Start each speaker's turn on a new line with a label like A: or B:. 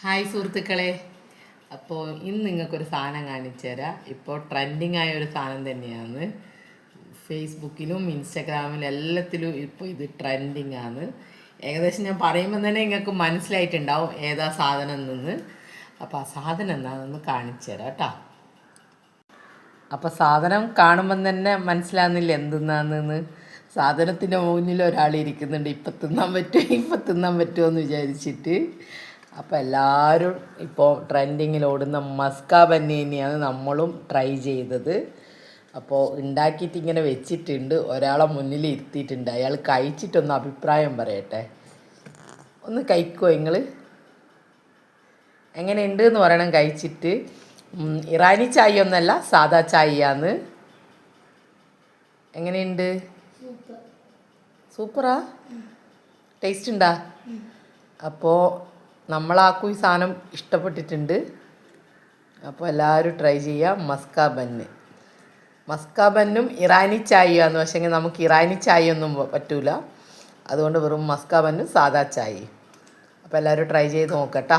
A: Hi സുഹൃത്തുക്കളെ, അപ്പോൾ ഇന്ന് നിങ്ങൾക്കൊരു സാധനം കാണിച്ചു തരാം. ഇപ്പോൾ ട്രെൻഡിങ് ആയ ഒരു സാധനം തന്നെയാണ്. ഫേസ്ബുക്കിലും ഇൻസ്റ്റഗ്രാമിലും എല്ലാത്തിലും ഇപ്പോൾ ഇത് ട്രെൻഡിങ് ആണ്. ഏകദേശം ഞാൻ പറയുമ്പോൾ തന്നെ നിങ്ങൾക്ക് മനസ്സിലായിട്ടുണ്ടാവും ഏതാ സാധനം നിന്ന്. അപ്പോൾ ആ സാധനം എന്താണെന്ന് കാണിച്ചു തരാം കേട്ടോ. അപ്പോൾ സാധനം കാണുമ്പം തന്നെ മനസ്സിലാകുന്നില്ല എന്തെന്നാണെന്ന്. സാധനത്തിൻ്റെ മുന്നിൽ ഒരാൾ ഇരിക്കുന്നുണ്ട്. ഇപ്പം തിന്നാൻ പറ്റുമോ എന്ന് വിചാരിച്ചിട്ട്. അപ്പോൾ എല്ലാവരും ഇപ്പോൾ ട്രെൻഡിങ്ങിൽ ഓടുന്ന മസ്ക ബന്നി തന്നെയാണ് നമ്മളും ട്രൈ ചെയ്തത്. അപ്പോൾ ഉണ്ടാക്കിയിട്ട് ഇങ്ങനെ വെച്ചിട്ടുണ്ട്, ഒരാളെ മുന്നിൽ ഇരുത്തിയിട്ടുണ്ട്. അയാൾ കഴിച്ചിട്ടൊന്ന് അഭിപ്രായം പറയട്ടെ. ഒന്ന് കഴിക്കുമോ നിങ്ങൾ? എങ്ങനെയുണ്ട് എന്ന് പറയണം കഴിച്ചിട്ട്. ഇറാനി ചായ ഒന്നല്ല, സാദാ ചായയാണ്. എങ്ങനെയുണ്ട്? സൂപ്പറാ? ടേസ്റ്റ് ഉണ്ടാ? അപ്പോൾ നമ്മളാക്കും ഈ സാധനം ഇഷ്ടപ്പെട്ടിട്ടുണ്ട്. അപ്പോൾ എല്ലാവരും ട്രൈ ചെയ്യുക. മസ്ക ബന്നും ഇറാനി ചായയാണ്. പക്ഷേ നമുക്ക് ഇറാനി ചായ ഒന്നും പറ്റൂല. അതുകൊണ്ട് വെറും മസ്ക ബന്നും സാദാ ചായയും. അപ്പോൾ എല്ലാവരും ട്രൈ ചെയ്ത് നോക്കട്ടാ.